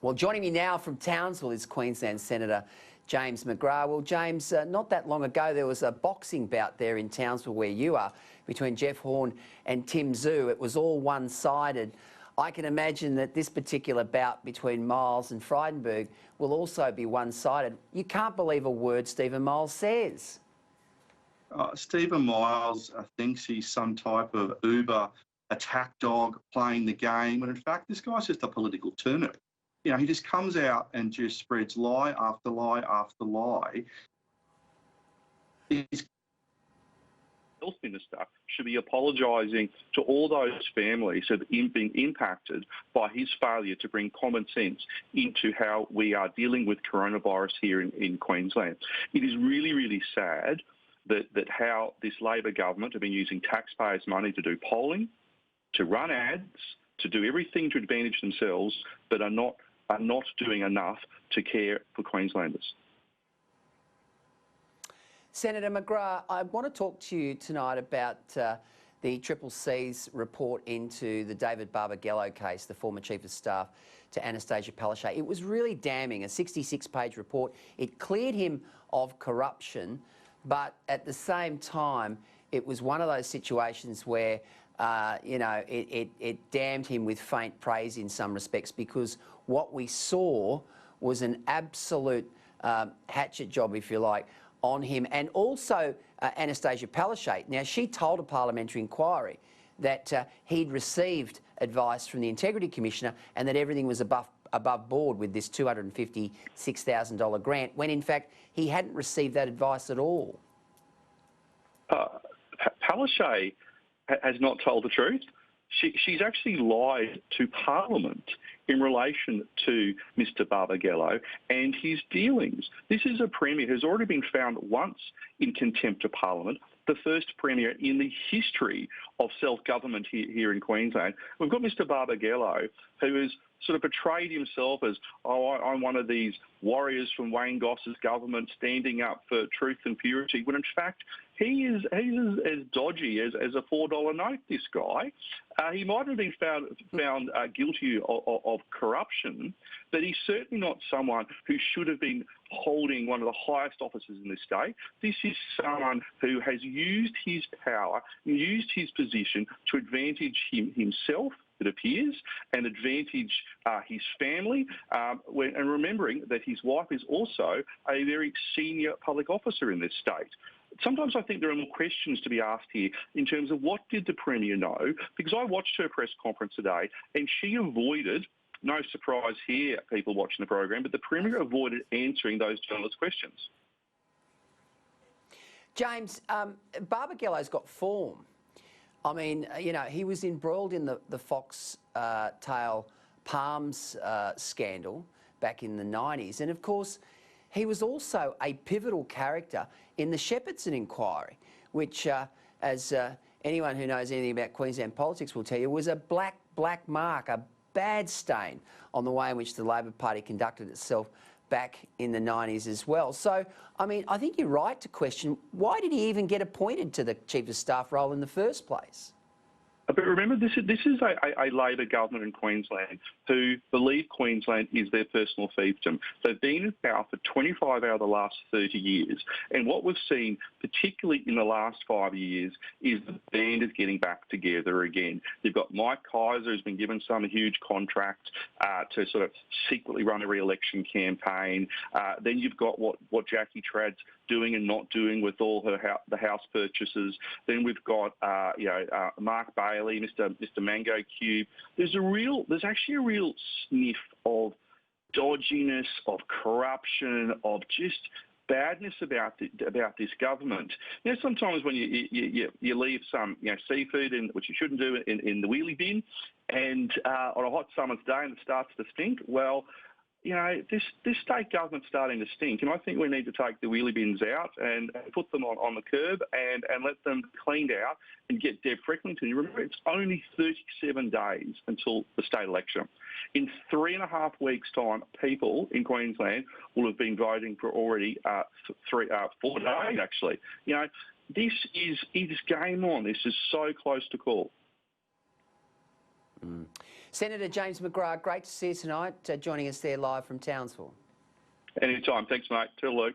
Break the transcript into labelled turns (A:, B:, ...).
A: Well, joining me now from Townsville is Queensland Senator James McGrath. Well, James, not that long ago there was a boxing bout there in Townsville where you are between Jeff Horn and Tim Zhu. It was all one-sided. I can imagine that this particular bout between Miles and Frydenberg will also be one-sided. You can't believe a word Stephen Miles says.
B: Stephen Miles thinks he's some type of Uber attack dog playing the game, when in fact this guy's just a political turnip. You know, he just comes out and just spreads lie after lie after lie. His health minister should be apologising to all those families who have been impacted by his failure to bring common sense into how we are dealing with coronavirus here in Queensland. It is really, really sad that how this Labor government have been using taxpayers' money to do polling, to run ads, to do everything to advantage themselves, but are not doing enough to care for Queenslanders.
A: Senator McGrath, I want to talk to you tonight about the CCC's report into the David Barbagallo case, the former Chief of Staff to Anastasia Palaszczuk. It was really damning, a 66-page report. It cleared him of corruption, but at the same time, it was one of those situations where it damned him with faint praise in some respects, because what we saw was an absolute hatchet job, if you like, on him. And also Anastasia Palaszczuk. Now, she told a parliamentary inquiry that he'd received advice from the Integrity Commissioner and that everything was above board with this $256,000 grant, when in fact he hadn't received that advice at all.
C: Palaszczuk has not told the truth. She's actually lied to Parliament in relation to Mr Barbagallo and his dealings. This is a Premier who's already been found once in contempt of Parliament, the first Premier in the history of self-government here in Queensland. We've got Mr Barbagallo, who has sort of portrayed himself as, oh, I'm one of these warriors from Wayne Goss's government standing up for truth and purity, when in fact he's as dodgy as a $4 note, this guy. He might have been found guilty of corruption, but he's certainly not someone who should have been holding one of the highest offices in the state. This is someone who has used his power, used his position to advantage himself, it appears, and advantage his family, and remembering that his wife is also a very senior public officer in this state. Sometimes I think there are more questions to be asked here in terms of what did the Premier know, because I watched her press conference today and she avoided, no surprise here, people watching the program, but the Premier avoided answering those journalist questions.
A: James, Barbagallo's got form. I mean, you know, he was embroiled in the Foxtail Palms scandal back in the 90s. And of course, he was also a pivotal character in the Shepardson inquiry, which, as anyone who knows anything about Queensland politics will tell you, was a black mark, a bad stain on the way in which the Labor Party conducted itself back in the 90s as well. So, I mean, I think you're right to question, why did he even get appointed to the Chief of Staff role in the first place?
C: But remember, this is a Labor government in Queensland who believe Queensland is their personal fiefdom. They've been in power for 25 out of the last 30 years. And what we've seen, particularly in the last 5 years, is the band is getting back together again. You've got Mike Kaiser, who's been given some huge contract to sort of secretly run a re-election campaign. Then you've got what Jackie Trad's doing and not doing with all the house purchases. Then we've got Mark Bailey, Mr Mango Cube. There's actually a real sniff of dodginess, of corruption, of just badness about this government. You know, sometimes when you leave some seafood which you shouldn't do in the wheelie bin, and on a hot summer's day and it starts to stink, well, you know, this state government's starting to stink, and I think we need to take the wheelie bins out and put them on the curb and let them cleaned out and get Deb Frecklington. You remember, it's only 37 days until the state election. In 3.5 weeks' time, people in Queensland will have been voting for already 4 days, actually. You know, this is game on. This is so close to call.
A: Senator James McGrath, great to see you tonight, joining us there live from Townsville.
B: Anytime. Thanks, mate. Till Luke.